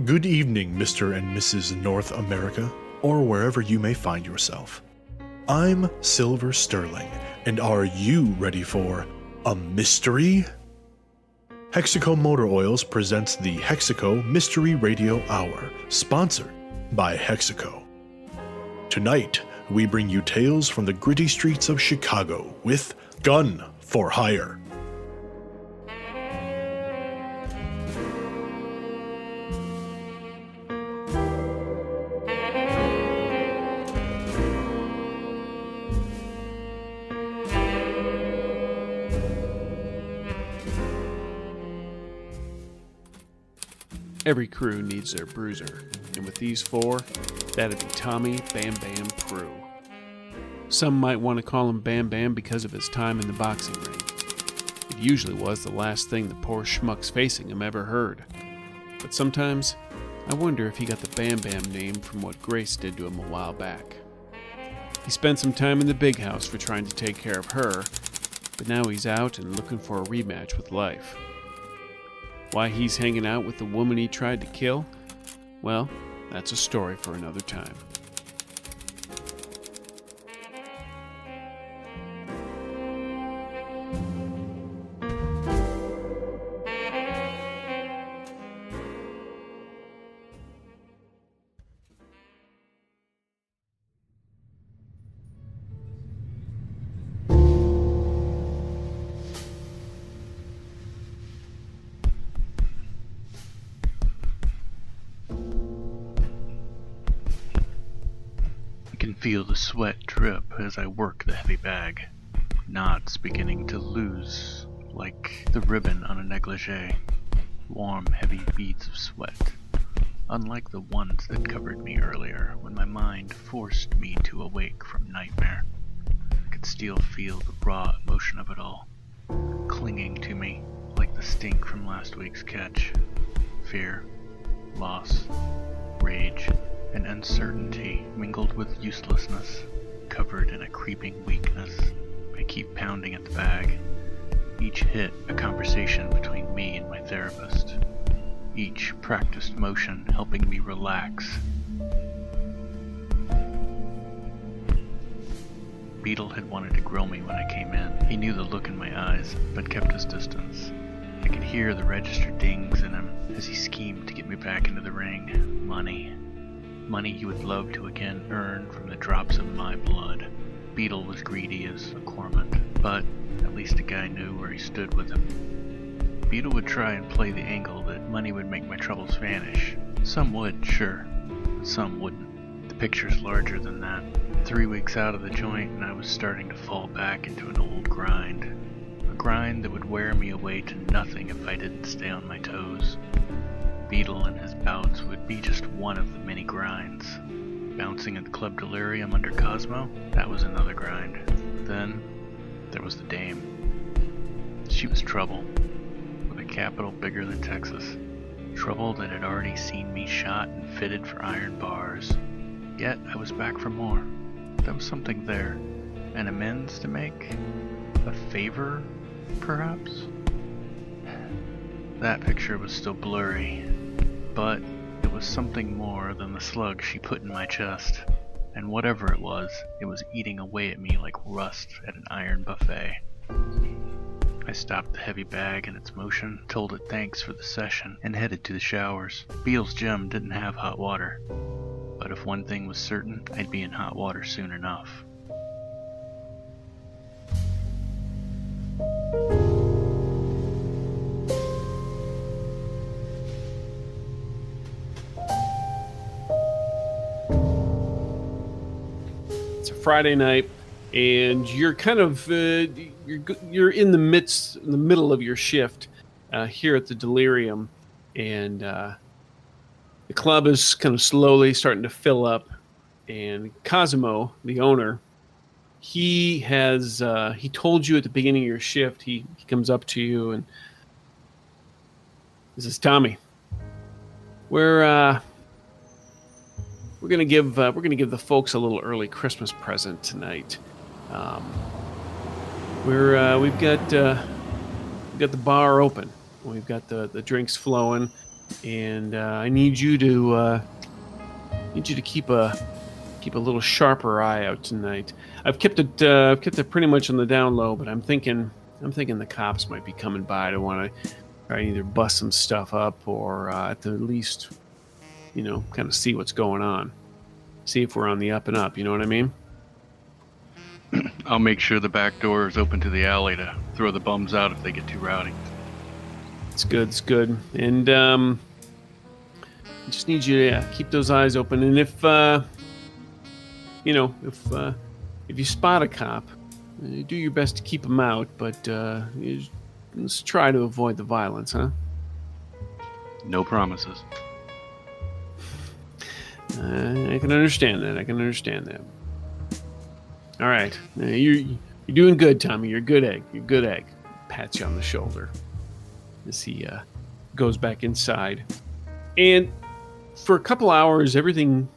Good evening, Mr. and Mrs. North America, or wherever you may find yourself. I'm Silver Sterling, and are you ready for a mystery? Hexaco Motor Oils presents the Hexaco Mystery Radio Hour, sponsored by Hexaco. Tonight, we bring you tales from the gritty streets of Chicago with Gunn for Hire. Every crew needs their bruiser, and with these four, that'd be Tommy Bam Bam Prue. Some might want to call him Bam Bam because of his time in the boxing ring. It usually was the last thing the poor schmucks facing him ever heard. But sometimes, I wonder if he got the Bam Bam name from what Grace did to him a while back. He spent some time in the big house for trying to take care of her, but now he's out and looking for a rematch with life. Why he's hanging out with the woman he tried to kill? Well, that's a story for another time. I can feel the sweat drip as I work the heavy bag, knots beginning to loose like the ribbon on a negligee, warm, heavy beads of sweat, unlike the ones that covered me earlier when my mind forced me to awake from nightmare. I could still feel the raw emotion of it all, clinging to me like the stink from last week's catch. Fear, loss, rage, and uncertainty mingled with uselessness, covered in a creeping weakness. I keep pounding at the bag, each hit a conversation between me and my therapist, each practiced motion helping me relax. Beetle had wanted to grill me when I came in. He knew the look in my eyes, but kept his distance. I could hear the register dings in him as he schemed to get me back into the ring. Money he would love to again earn from the drops of my blood. Beetle was greedy as a cormorant, but at least a guy knew where he stood with him. Beetle would try and play the angle that money would make my troubles vanish. Some would, sure, but some wouldn't. The picture's larger than that. 3 weeks out of the joint and I was starting to fall back into an old grind. A grind that would wear me away to nothing if I didn't stay on my toes. Beetle and his bouts would be just one of the many grinds. Bouncing at Club Delirium under Cosmo, that was another grind. Then, there was the dame. She was trouble, with a capital bigger than Texas. Trouble that had already seen me shot and fitted for iron bars. Yet, I was back for more. There was something there. An amends to make? A favor, perhaps? That picture was still blurry, but it was something more than the slug she put in my chest. And whatever it was eating away at me like rust at an iron buffet. I stopped the heavy bag in its motion, told it thanks for the session, and headed to the showers. Beale's gym didn't have hot water, but if one thing was certain, I'd be in hot water soon enough. It's a Friday night, and you're kind of you're in the middle of your shift here at the Delirium, and the club is kind of slowly starting to fill up. And Cosimo, the owner, he told you at the beginning of your shift. He comes up to you and this is Tommy. We're gonna give the folks a little early Christmas present tonight. We've got the bar open. We've got the drinks flowing. and I need you to keep a little sharper eye out tonight. I've kept it pretty much on the down low, but I'm thinking the cops might be coming by to want to try and either bust some stuff up or at the least, kind of see what's going on, see if we're on the up and up. You know what I mean? I'll make sure the back door is open to the alley to throw the bums out if they get too rowdy. It's good. And I just need you to keep those eyes open. And if you spot a cop, do your best to keep them out. But let's try to avoid the violence, huh? No promises. I can understand that. All right, you're doing good, Tommy. You're a good egg. Pats you on the shoulder as he goes back inside. And for a couple hours, everything,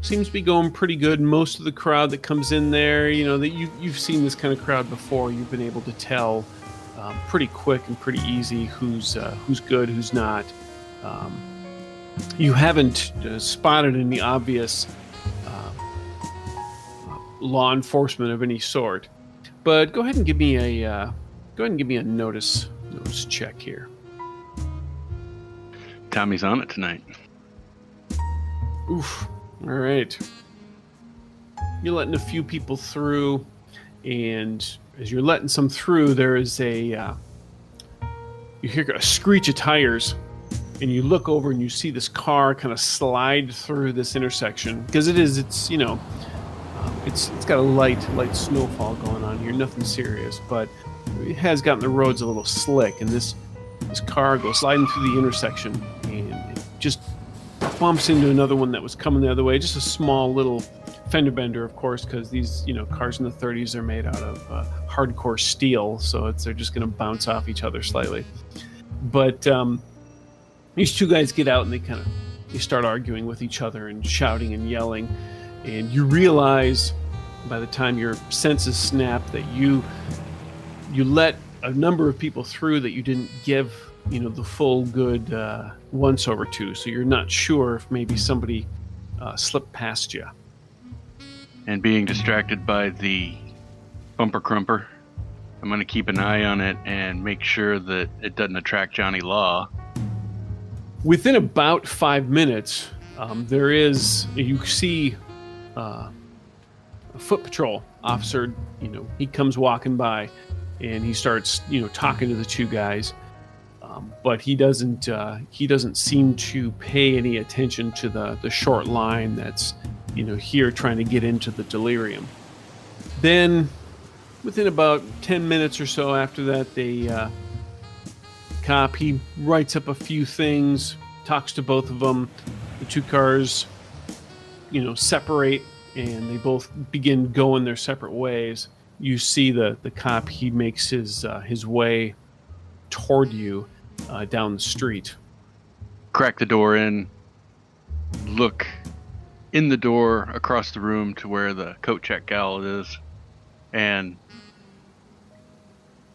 seems to be going pretty good. Most of the crowd that comes in there, that you've seen this kind of crowd before. You've been able to tell pretty quick and pretty easy who's good, who's not. You haven't spotted any obvious law enforcement of any sort, but go ahead and give me a notice check here. Tommy's on it tonight. Oof. All right. You're letting a few people through, and as you're letting some through, there is you hear a screech of tires, and you look over and you see this car kind of slide through this intersection because it's got a light snowfall going on here, nothing serious, but it has gotten the roads a little slick, and this car goes sliding through the intersection, and it just bumps into another one that was coming the other way. Just a small little fender bender, of course, because these cars in the 30s are made out of hardcore steel, so they're just going to bounce off each other slightly. But these two guys get out and they start arguing with each other and shouting and yelling. And you realize by the time your senses snap that you let a number of people through that you didn't give, the full good once over to. So you're not sure if maybe somebody slipped past you. And being distracted by the bumper crumper, I'm going to keep an eye on it and make sure that it doesn't attract Johnny Law. Within about 5 minutes, you see a foot patrol officer. He comes walking by, and he starts talking to the two guys, but he doesn't seem to pay any attention to the short line that's here trying to get into the delirium. Then within about 10 minutes or so after that, the cop, he writes up a few things, talks to both of them. The two cars separate, and they both begin going their separate ways. You see the cop, he makes his way toward you down the street. Crack the door in, look in the door across the room to where the coat check gal is, and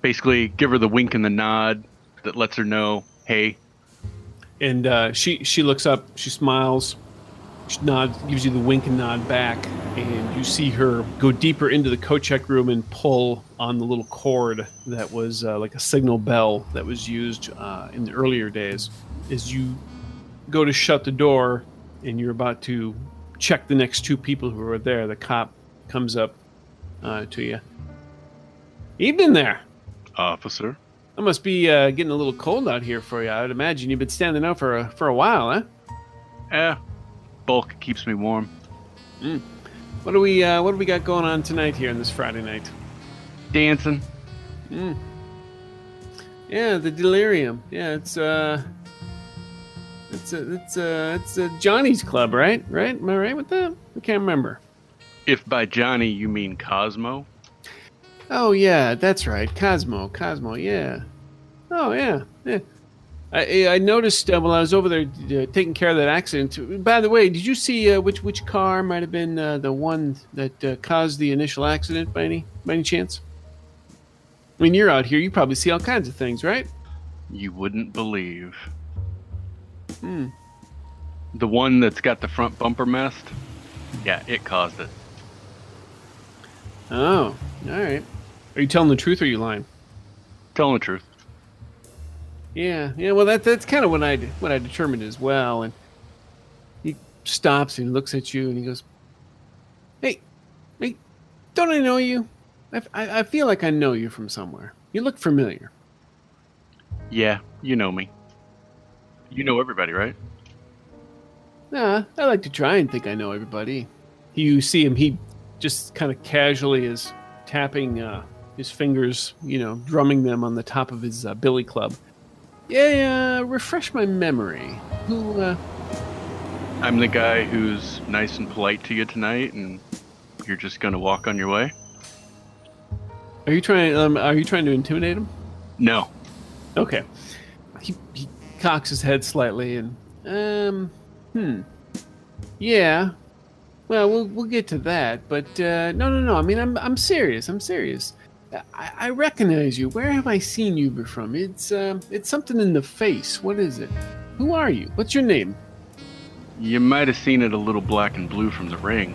basically give her the wink and the nod that lets her know, hey. And she looks up, she smiles, she nods, gives you the wink and nod back, and you see her go deeper into the coat check room and pull on the little cord that was like a signal bell that was used in the earlier days. As you go to shut the door and you're about to check the next two people who are there, the cop comes up to you. Evening there. Officer. It must be getting a little cold out here for you. I would imagine you've been standing out for a while, huh? Bulk keeps me warm. What do we got going on tonight here on this Friday night? Dancing. Yeah, the delirium. Yeah, it's Johnny's club, right? Right? Am I right with that? I can't remember. If by Johnny you mean Cosmo. Oh yeah, that's right, Cosmo, yeah. Oh yeah. I noticed while I was over there taking care of that accident. By the way, did you see which car might have been the one that caused the initial accident by any chance? I mean, you're out here, you probably see all kinds of things, right? You wouldn't believe. The one that's got the front bumper messed? Yeah, it caused it. Oh, all right. Are you telling the truth or are you lying? Telling the truth. Yeah. Well, that's kind of what I determined as well. And he stops and looks at you and he goes, "Hey, don't I know you? I feel like I know you from somewhere. You look familiar." Yeah, you know me. You know everybody, right? Nah, I like to try and think I know everybody. You see him, he just kind of casually is tapping his fingers, drumming them on the top of his billy club. Yeah, refresh my memory. Who, I'm the guy who's nice and polite to you tonight, and you're just gonna walk on your way? are you trying to intimidate him? No. Okay. He cocks his head slightly and, yeah. Well, we'll get to that, but no. I mean, I'm serious. I'm serious. I recognize you. Where have I seen you from? It's something in the face. What is it? Who are you? What's your name? You might have seen it a little black and blue from the ring.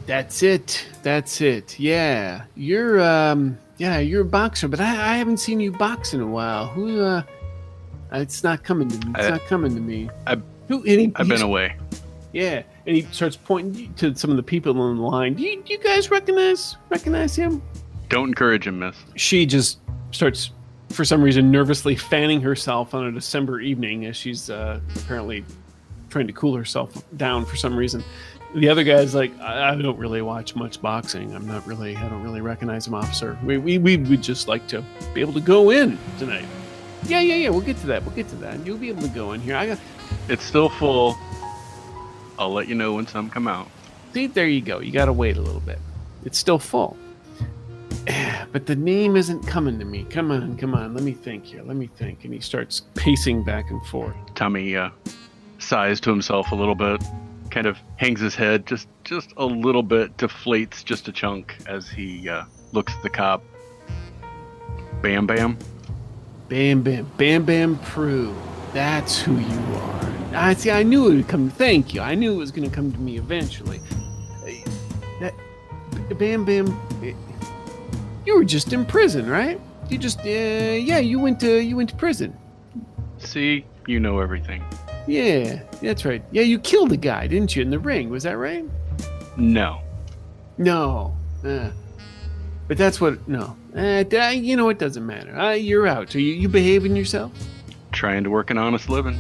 That's it. Yeah, you're a boxer, but I haven't seen you box in a while. Who? It's not coming to me. It's not coming to me. I've been away. Yeah, and he starts pointing to some of the people on the line. Do you guys recognize him? Don't encourage him, miss. She just starts, for some reason, nervously fanning herself on a December evening as she's apparently trying to cool herself down for some reason. The other guy's like, I don't really watch much boxing. I don't really recognize him, officer. We would just like to be able to go in tonight. Yeah. We'll get to that. You'll be able to go in here. It's still full. I'll let you know when some come out. See, there you go. You got to wait a little bit. It's still full. But the name isn't coming to me. Come on. Let me think here. And he starts pacing back and forth. Tommy sighs to himself a little bit, kind of hangs his head just a little bit, deflates just a chunk as he looks at the cop. Bam Bam? Bam Bam Prue. That's who you are. I knew it would come. Thank you. I knew it was going to come to me eventually. Bam Bam, you were just in prison, right? You just, you went to prison. See, you know everything. Yeah, that's right. Yeah, you killed a guy, didn't you, in the ring? Was that right? No. But that's what. No. It doesn't matter. You're out. So you behaving yourself? Trying to work an honest living.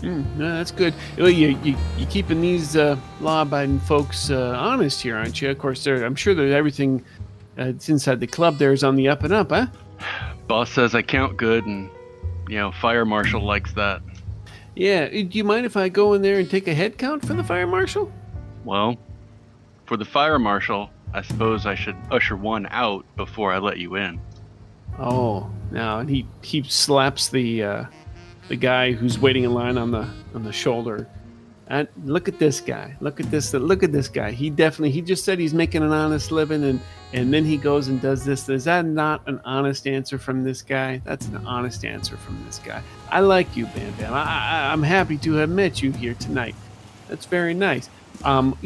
No, that's good. Well, you keeping these law-abiding folks honest here, aren't you? Of course, I'm sure that everything that's inside the club there is on the up and up, huh? Boss says I count good, and fire marshal likes that. Yeah. Do you mind if I go in there and take a head count for the fire marshal? Well, for the fire marshal, I suppose I should usher one out before I let you in. Oh, now he slaps the guy who's waiting in line on the shoulder. And look at this guy. Look at this guy. He just said he's making an honest living, and then he goes and does this. Is that not an honest answer from this guy? That's an honest answer from this guy. I like you, Bam Bam. I'm happy to have met you here tonight. That's very nice. Well,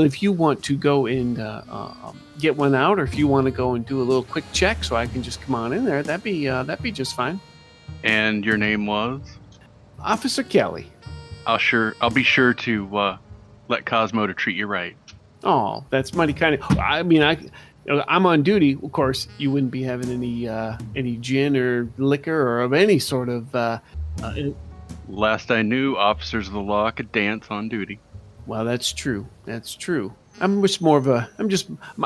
if you want to go and get one out, or if you want to go and do a little quick check so I can just come on in there, that'd be just fine. And your name was? Officer Kelly. I'll be sure to let Cosmo to treat you right. Oh, that's mighty kind of. I mean, I'm on duty. Of course, you wouldn't be having any gin or liquor or of any sort of. Last I knew, officers of the law could dance on duty. Well, that's true. I'm just more of a.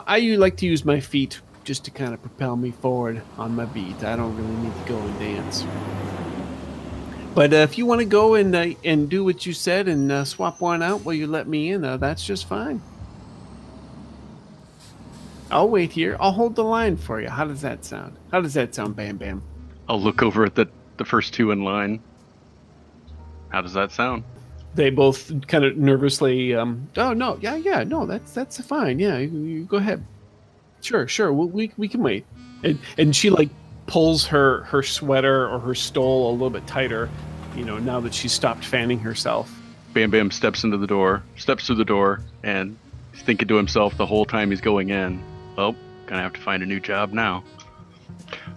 I like to use my feet just to kind of propel me forward on my beat. I don't really need to go and dance. But if you want to go and do what you said and swap one out while you let me in, that's just fine. I'll wait here. I'll hold the line for you. How does that sound? Bam Bam? I'll look over at the first two in line. How does that sound? They both kind of nervously, oh, no, yeah, no, that's fine. Yeah, you go ahead. Sure, we can wait. And she, like, pulls her sweater or her stole a little bit tighter now that she's stopped fanning herself. Bam Bam steps through the door, and he's thinking to himself the whole time he's going in, well, gonna have to find a new job now.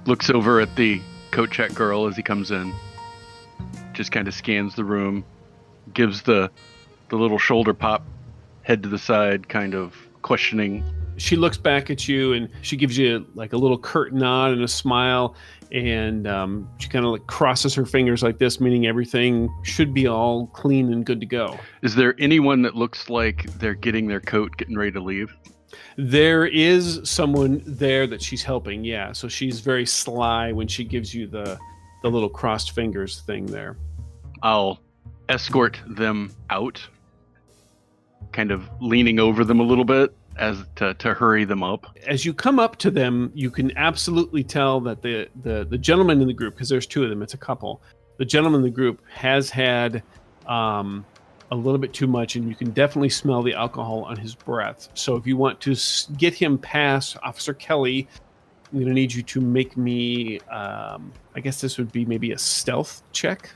Looks over at the coat check girl as he comes in, just kind of scans the room, gives the little shoulder pop, head to the side, kind of questioning. She looks back at you and she gives you like a little curt nod and a smile, and she kind of like crosses her fingers like this, meaning everything should be all clean and good to go. Is there anyone that looks like they're getting their coat, getting ready to leave? There is someone there that she's helping, yeah. So she's very sly when she gives you the little crossed fingers thing there. I'll escort them out, kind of leaning over them a little bit as to hurry them up. As you come up to them, you can absolutely tell that the gentleman in the group, because there's two of them, it's a couple. The gentleman in the group has had a little bit too much, and you can definitely smell the alcohol on his breath. So if you want to get him past Officer Kelly, I'm going to need you to make me, I guess this would be maybe a stealth check.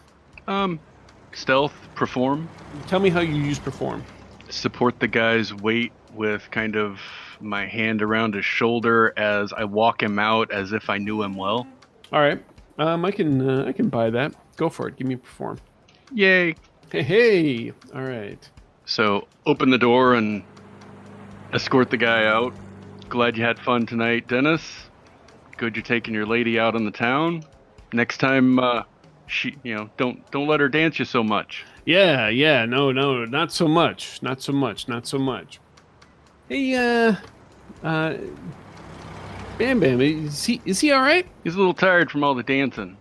Stealth, perform. Tell me how you use perform. Support the guy's weight with kind of my hand around his shoulder as I walk him out as if I knew him well. All right. I can buy that. Go for it. Give me perform. Yay. Hey. All right. So open the door and escort the guy out. Glad you had fun tonight, Dennis. Good you're taking your lady out in the town. Next time, she, don't let her dance you so much. Yeah. No, not so much. Not so much. Hey, Bam Bam, is he all right? He's a little tired from all the dancing.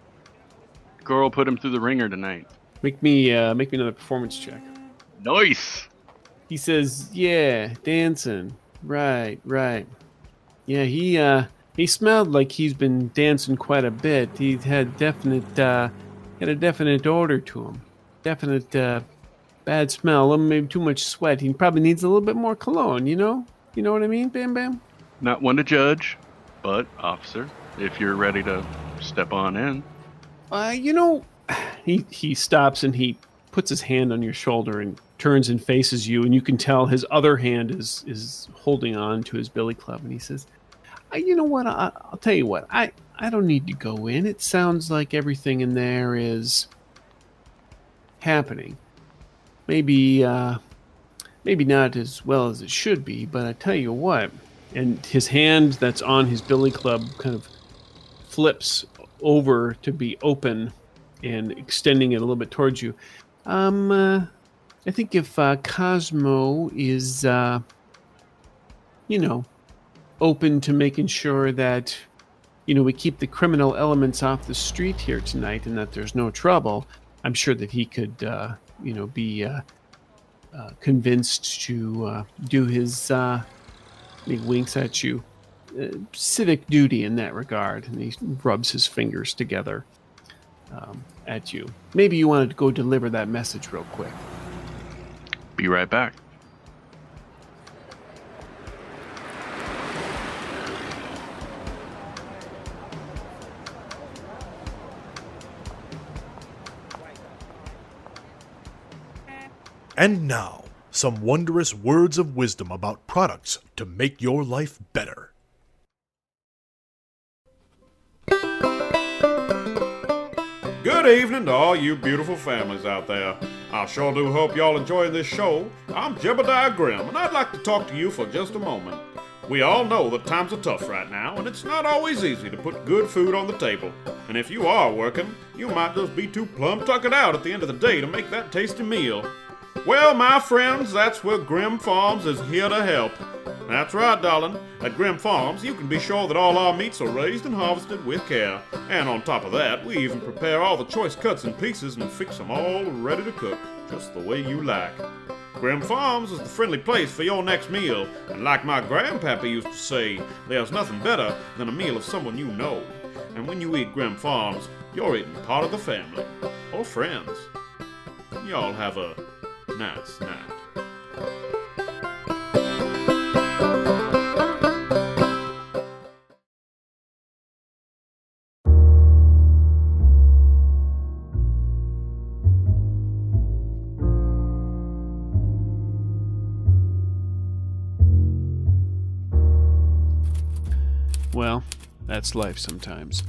Girl put him through the ringer tonight. Make me another performance check. Nice. He says, "Yeah, dancing. Right. Yeah, he smelled like he's been dancing quite a bit. He had a definite odor to him. Definite bad smell. Maybe too much sweat. He probably needs a little bit more cologne. You know what I mean, Bam Bam? Not one to judge, but officer, if you're ready to step on in." He stops and he puts his hand on your shoulder and turns and faces you, and you can tell his other hand is holding on to his billy club, and he says, "You know what? I'll tell you what. I don't need to go in. It sounds like everything in there is happening. Maybe not as well as it should be, but I tell you what." And his hand that's on his billy club kind of flips over to be open and extending it a little bit towards you. I think if Cosmo is, open to making sure that, we keep the criminal elements off the street here tonight and that there's no trouble, I'm sure that he could, be convinced to do his, he winks at you, civic duty in that regard, and he rubs his fingers together at you. Maybe you wanted to go deliver that message real quick. Be right back. And now, some wondrous words of wisdom about products to make your life better. Good evening to all you beautiful families out there. I sure do hope y'all enjoying this show. I'm Jebediah Grimm, and I'd like to talk to you for just a moment. We all know that times are tough right now, and it's not always easy to put good food on the table. And if you are working, you might just be too plumb tuckered out at the end of the day to make that tasty meal. Well, my friends, that's where Grimm Farms is here to help. That's right, darling. At Grimm Farms, you can be sure that all our meats are raised and harvested with care. And on top of that, we even prepare all the choice cuts and pieces and fix them all ready to cook, just the way you like. Grimm Farms is the friendly place for your next meal. And like my grandpappy used to say, there's nothing better than a meal of someone you know. And when you eat Grimm Farms, you're eating part of the family. Or friends. Y'all have a nice night. Well, that's life sometimes.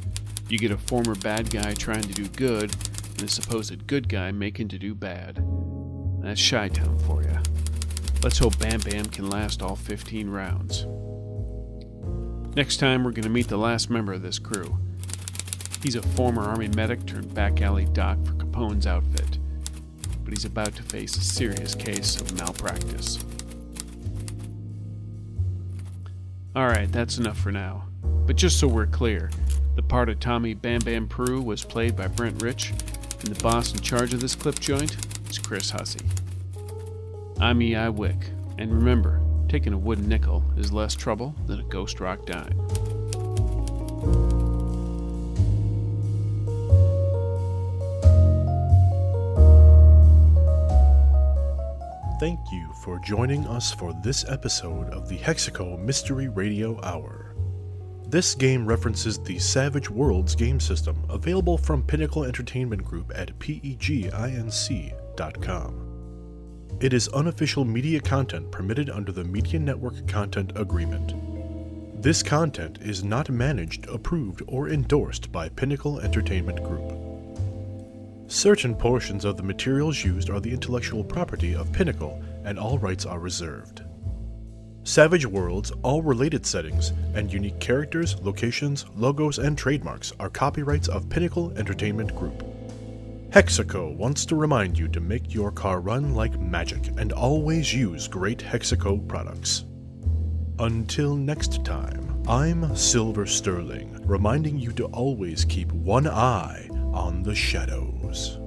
You get a former bad guy trying to do good, and a supposed good guy making to do bad. That's Chi-Town for you. Let's hope Bam Bam can last all 15 rounds. Next time, we're going to meet the last member of this crew. He's a former Army medic turned back alley doc for Capone's outfit, but he's about to face a serious case of malpractice. Alright, that's enough for now. But just so we're clear, the part of Tommy Bam Bam Prue was played by Brent Rich, and the boss in charge of this clip joint is Chris Hussey. I'm E.I. Wick, and remember, taking a wooden nickel is less trouble than a ghost rock dime. Thank you for joining us for this episode of the Hexaco Mystery Radio Hour. This game references the Savage Worlds game system, available from Pinnacle Entertainment Group at peginc.com. It is unofficial media content permitted under the Media Network Content Agreement. This content is not managed, approved, or endorsed by Pinnacle Entertainment Group. Certain portions of the materials used are the intellectual property of Pinnacle, and all rights are reserved. Savage Worlds, all related settings, and unique characters, locations, logos, and trademarks are copyrights of Pinnacle Entertainment Group. Hexaco wants to remind you to make your car run like magic and always use great Hexaco products. Until next time, I'm Silver Sterling, reminding you to always keep one eye on the shadows.